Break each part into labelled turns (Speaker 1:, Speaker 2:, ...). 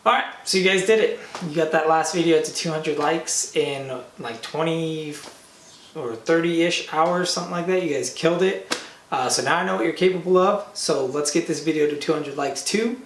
Speaker 1: Alright, so you guys did it. You got that last video to 200 likes in like 20 or 30-ish hours, something like that. You guys killed it. So now I know what you're capable of. So let's get this video to 200 likes too.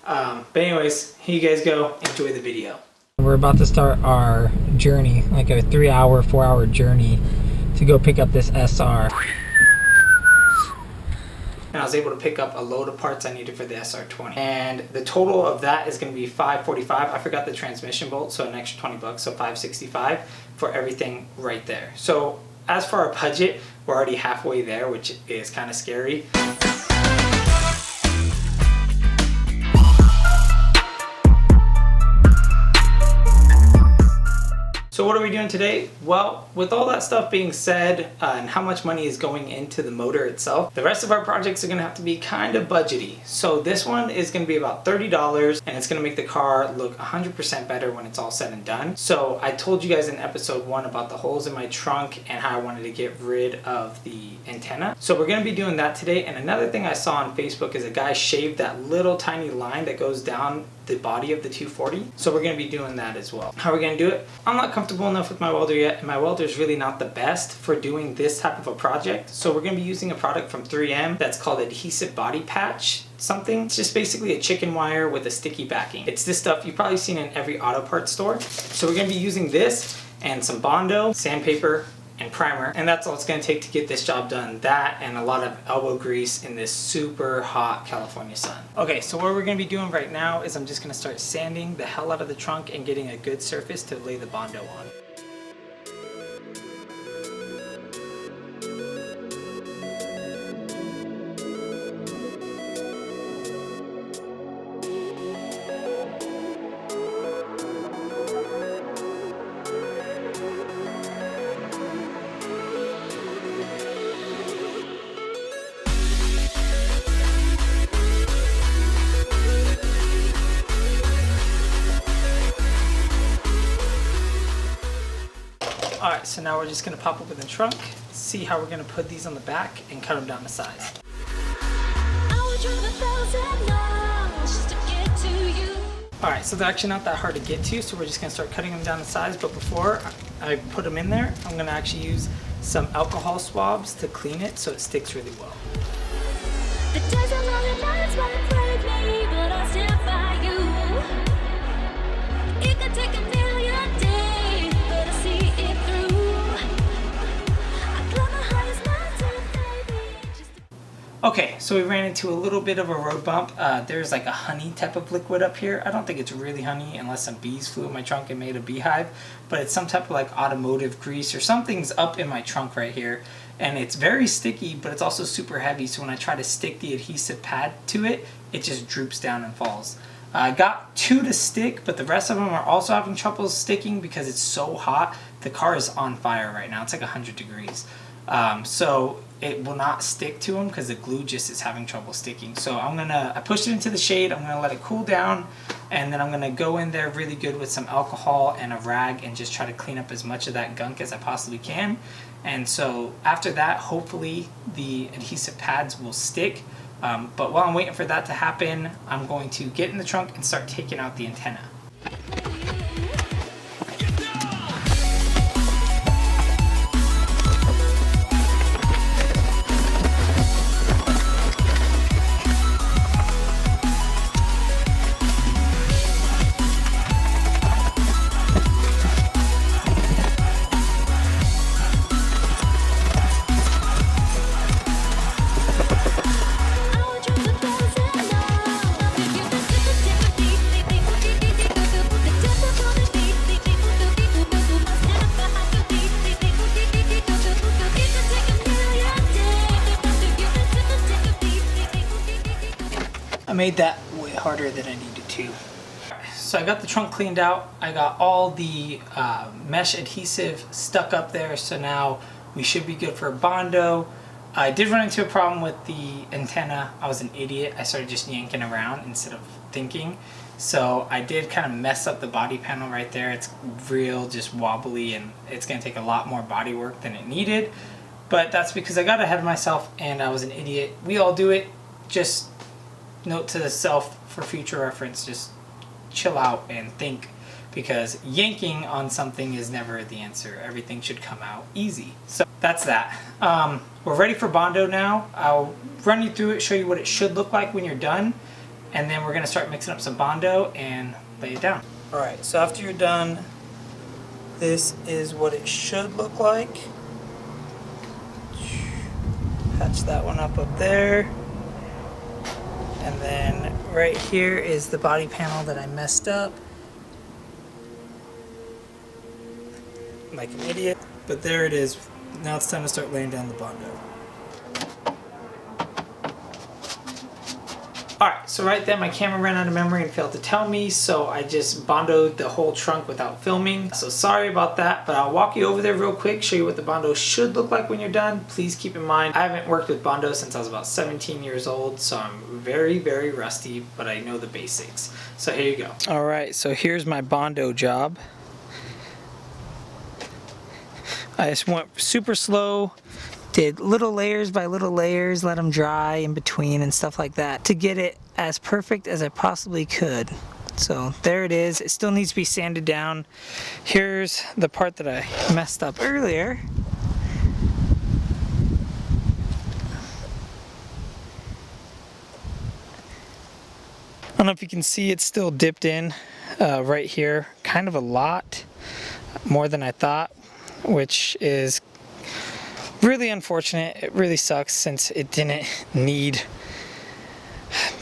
Speaker 1: But anyways, here you guys go. Enjoy the video. We're about to start our journey, like a 3-hour, 4-hour journey to go pick up this SR. And I was able to pick up a load of parts I needed for the SR20. And the total of that is going to be $545. I forgot the transmission bolt, so an extra 20 bucks, so $565 for everything right there. So as for our budget, we're already halfway there, which is kind of scary. So what are we doing today? Well, with all that stuff being said and how much money is going into the motor itself, the rest of our projects are going to have to be kind of budgety. So this one is going to be about $30 and it's going to make the car look 100% better when it's all said and done. So I told you guys in episode 1 about the holes in my trunk and how I wanted to get rid of the antenna. So we're going to be doing that today. And another thing I saw on Facebook is a guy shaved that little tiny line that goes down the body of the 240. So we're going to be doing that as well. How are we going to do it? I'm not comfortable enough with my welder yet, and my welder is really not the best for doing this type of a project. So we're going to be using a product from 3M that's called adhesive body patch something. It's just basically a chicken wire with a sticky backing. It's this stuff you've probably seen in every auto parts store. So we're going to be using this and some Bondo, sandpaper, and primer, and that's all it's going to take to get this job done. That and a lot of elbow grease in this super hot California sun. Okay, so what we're going to be doing right now is I'm just going to start sanding the hell out of the trunk and getting a good surface to lay the Bondo on. Alright, so now we're just going to pop open the trunk, see how we're going to put these on the back, and cut them down to size. Alright, so they're actually not that hard to get to, so we're just going to start cutting them down to size, but before I put them in there, I'm going to actually use some alcohol swabs to clean it so it sticks really well. Okay, so we ran into a little bit of a road bump. There's like a honey type of liquid up here. I don't think it's really honey unless some bees flew in my trunk and made a beehive, but it's some type of like automotive grease or something's up in my trunk right here. And it's very sticky, but it's also super heavy, so when I try to stick the adhesive pad to it, it just droops down and falls. I got 2 to stick, but the rest of them are also having trouble sticking because it's so hot. The car is on fire right now. It's like 100 degrees. So it will not stick to them because the glue just is having trouble sticking. So I pushed it into the shade, I'm gonna let it cool down, and then I'm gonna go in there really good with some alcohol and a rag and just try to clean up as much of that gunk as I possibly can. And so after that, hopefully the adhesive pads will stick. But while I'm waiting for that to happen, I'm going to get in the trunk and start taking out the antenna. I made that way harder than I needed to. So I got the trunk cleaned out. I got all the mesh adhesive stuck up there, so now we should be good for a Bondo. I did run into a problem with the antenna. I was an idiot. I started just yanking around instead of thinking. So I did kind of mess up the body panel right there. It's real just wobbly and it's going to take a lot more body work than it needed. But that's because I got ahead of myself and I was an idiot. We all do it. Just note to the self for future reference, just chill out and think, because yanking on something is never the answer. Everything should come out easy. So that's that. We're ready for Bondo now. I'll run you through it, show you what it should look like when you're done, and then we're gonna start mixing up some Bondo and lay it down. All right, so after you're done, this is what it should look like. Patch that one up there. And then right here is the body panel that I messed up. Like an idiot. But there it is. Now it's time to start laying down the Bondo. Alright, so right then my camera ran out of memory and failed to tell me, so I just Bondoed the whole trunk without filming. So sorry about that, but I'll walk you over there real quick, show you what the Bondo should look like when you're done. Please keep in mind, I haven't worked with Bondo since I was about 17 years old, so I'm very, very rusty, but I know the basics. So here you go. Alright, so here's my Bondo job. I just went super slow. Did little layers by little layers, let them dry in between and stuff like that to get it as perfect as I possibly could. So there it is. It still needs to be sanded down. Here's the part that I messed up earlier. I don't know if you can see, it's still dipped in right here. Kind of a lot more than I thought, which is really unfortunate. It really sucks since it didn't need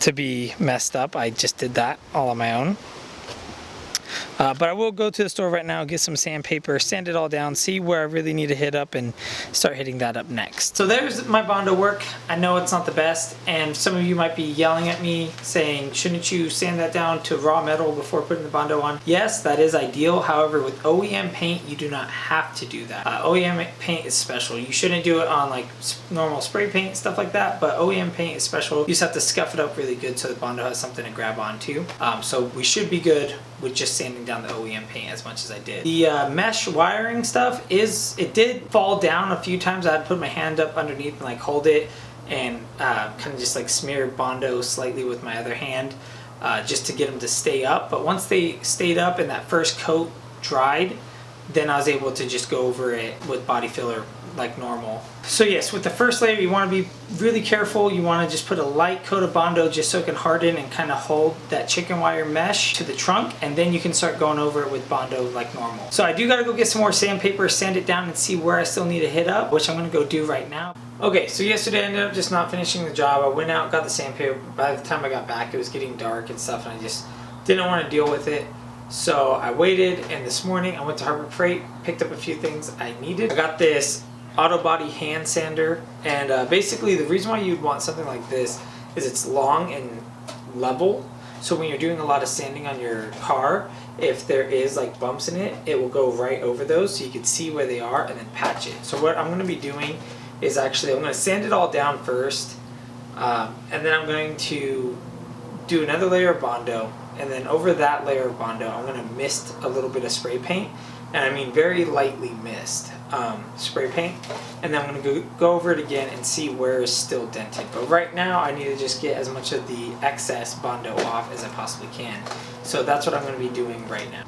Speaker 1: to be messed up. I just did that all on my own. But I will go to the store right now, get some sandpaper, sand it all down, see where I really need to hit up, and start hitting that up next. So there's my Bondo work. I know it's not the best, and some of you might be yelling at me saying, shouldn't you sand that down to raw metal before putting the Bondo on? Yes, that is ideal. However, with OEM paint, you do not have to do that. OEM paint is special. You shouldn't do it on like normal spray paint, stuff like that, but OEM paint is special. You just have to scuff it up really good so the Bondo has something to grab onto. So we should be good with just sanding down the OEM paint as much as I did. The mesh wiring stuff it did fall down a few times. I had to put my hand up underneath and like hold it and kind of just like smear Bondo slightly with my other hand just to get them to stay up. But once they stayed up and that first coat dried, then I was able to just go over it with body filler like normal. So yes, with the first layer you want to be really careful. You want to just put a light coat of Bondo just so it can harden and kind of hold that chicken wire mesh to the trunk, and then you can start going over it with Bondo like normal. So I do got to go get some more sandpaper, sand it down, and see where I still need to hit up, which I'm going to go do right now. Okay, so yesterday I ended up just not finishing the job. I went out, got the sandpaper. By the time I got back it was getting dark and stuff, and I just didn't want to deal with it. So I waited, and this morning I went to Harbor Freight, picked up a few things I needed. I got this auto body hand sander, and basically the reason why you'd want something like this is it's long and level, so when you're doing a lot of sanding on your car, if there is like bumps in it, it will go right over those so you can see where they are and then patch it. So what I'm going to be doing is actually I'm going to sand it all down first, and then I'm going to do another layer of Bondo, and then over that layer of Bondo I'm going to mist a little bit of spray paint, and I mean very lightly mist spray paint, and then I'm going to go over it again and see where is still dented. But right now I need to just get as much of the excess Bondo off as I possibly can. So that's what I'm going to be doing right now.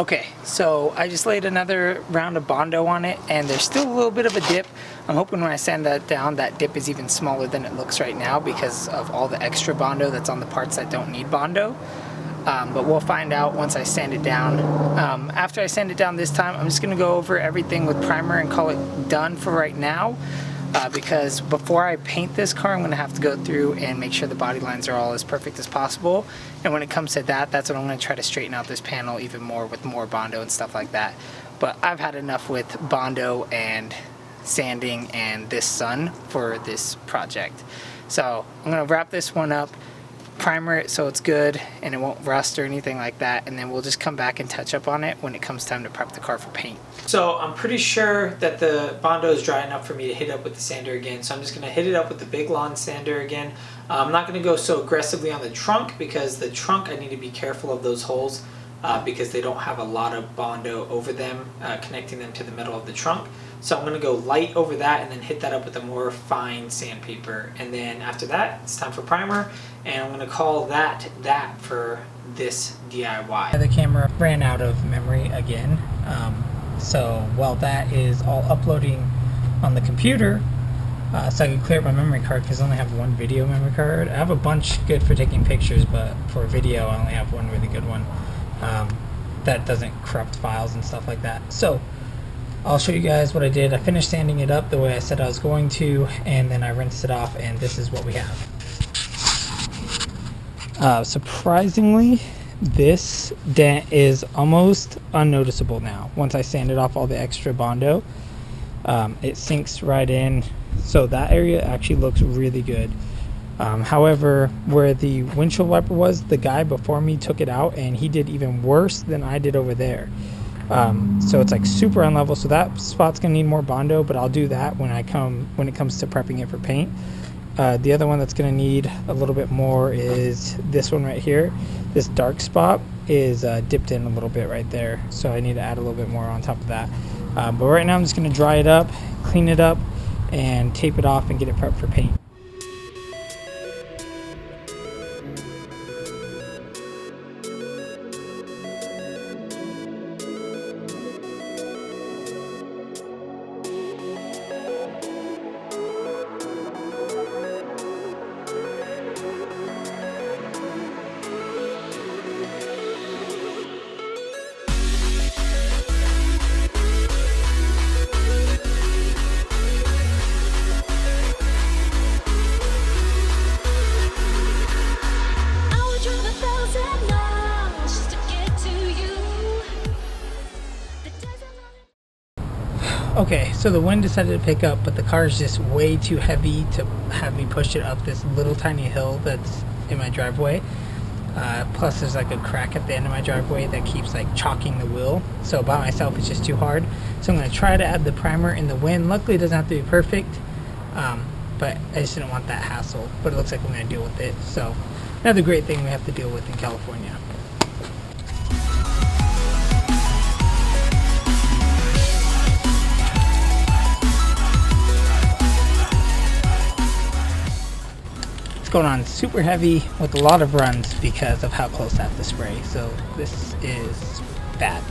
Speaker 1: Okay, so I just laid another round of Bondo on it, and there's still a little bit of a dip. I'm hoping when I sand that down, that dip is even smaller than it looks right now because of all the extra Bondo that's on the parts that don't need Bondo. But we'll find out once I sand it down. After I sand it down this time, I'm just gonna go over everything with primer and call it done for right now. Because before I paint this car, I'm going to have to go through and make sure the body lines are all as perfect as possible. And when it comes to that, that's when I'm going to try to straighten out this panel even more with more Bondo and stuff like that. But I've had enough with Bondo and sanding and this sun for this project. So I'm going to wrap this one up, primer it so it's good and it won't rust or anything like that, and then we'll just come back and touch up on it when it comes time to prep the car for paint. So I'm pretty sure that the Bondo is dry enough for me to hit up with the sander again, so I'm just going to hit it up with the Big Lawn sander again. I'm not going to go so aggressively on the trunk because the trunk I need to be careful of those holes because they don't have a lot of Bondo over them connecting them to the metal of the trunk. So I'm going to go light over that and then hit that up with a more fine sandpaper. And then after that, it's time for primer. And I'm going to call that for this DIY. The camera ran out of memory again. So while that is all uploading on the computer, so I can clear up my memory card because I only have one video memory card. I have a bunch good for taking pictures, but for video I only have one really good one that doesn't corrupt files and stuff like that. So I'll show you guys what I did. I finished sanding it up the way I said I was going to, and then I rinsed it off, and this is what we have. Surprisingly, this dent is almost unnoticeable now. Once I sanded off all the extra Bondo, it sinks right in, so that area actually looks really good. However, where the windshield wiper was, the guy before me took it out, and he did even worse than I did over there. So it's like super unlevel, so that spot's gonna need more Bondo, but I'll do that when it comes to prepping it for paint. The other one that's gonna need a little bit more is this one right here. This dark spot is dipped in a little bit right there, so I need to add a little bit more on top of that. But right now I'm just gonna dry it up, clean it up, and tape it off and get it prepped for paint. Okay, so the wind decided to pick up, but the car is just way too heavy to have me push it up this little tiny hill that's in my driveway. Plus there's like a crack at the end of my driveway that keeps like chalking the wheel. So by myself it's just too hard. So I'm going to try to add the primer in the wind. Luckily it doesn't have to be perfect, but I just didn't want that hassle. But it looks like I'm going to deal with it. So another great thing we have to deal with in California. Going on super heavy with a lot of runs because of how close I have to spray, so this is bad.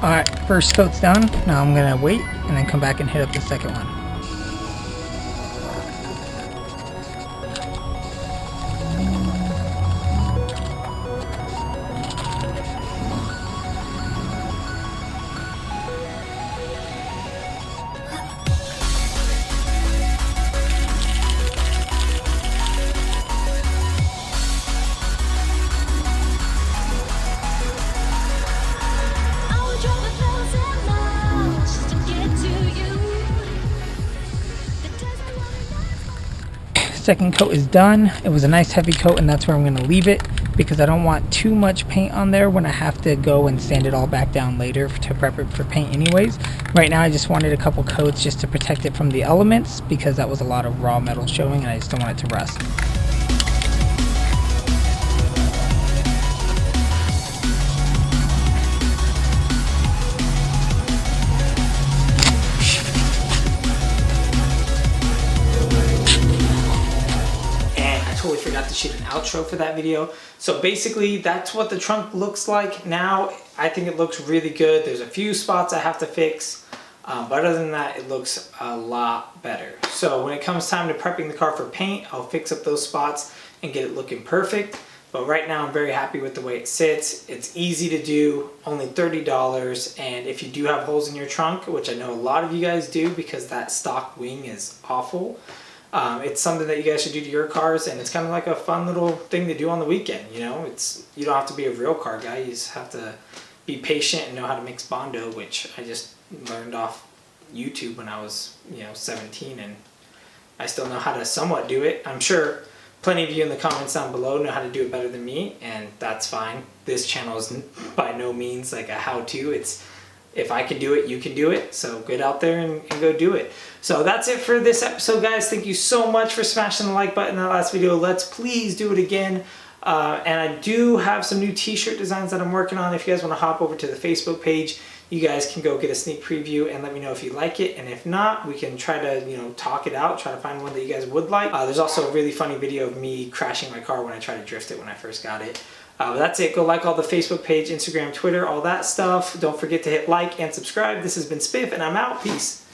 Speaker 1: Alright, first coat's done. Now I'm going to wait and then come back and hit up the second one. Second coat is done. It was a nice heavy coat, and that's where I'm going to leave it.
Speaker 2: because I don't want too much paint on there when I have to go and sand it all back down later to prep it for paint anyways. Right now I just wanted a couple coats just to protect it from the elements, because that was a lot of raw metal showing and I just don't want it to rust.
Speaker 1: Forgot to shoot an outro for that video. So basically that's what the trunk looks like now. I think it looks really good. There's a few spots I have to fix, but other than that it looks a lot better. So when it comes time to prepping the car for paint, I'll fix up those spots and get it looking perfect. But right now I'm very happy with the way it sits. It's easy to do, only $30, and if you do have holes in your trunk, which I know a lot of you guys do because that stock wing is awful, it's something that you guys should do to your cars, and it's kind of like a fun little thing to do on the weekend. You know, you don't have to be a real car guy. You just have to be patient and know how to mix Bondo, which I just learned off YouTube when I was 17, and I still know how to somewhat do it. I'm sure plenty of you in the comments down below know how to do it better than me, and that's fine. This channel is by no means like a how-to. It's if I can do it, you can do it. So get out there and go do it. So that's it for this episode, guys. Thank you so much for smashing the like button in that last video. Let's please do it again. And I do have some new t-shirt designs that I'm working on. If you guys want to hop over to the Facebook page, you guys can go get a sneak preview and let me know if you like it. And if not, we can try to, talk it out, try to find one that you guys would like. There's also a really funny video of me crashing my car when I tried to drift it when I first got it. That's it. Go like all the Facebook page, Instagram, Twitter, all that stuff. Don't forget to hit like and subscribe. This has been Spiff, and I'm out. Peace.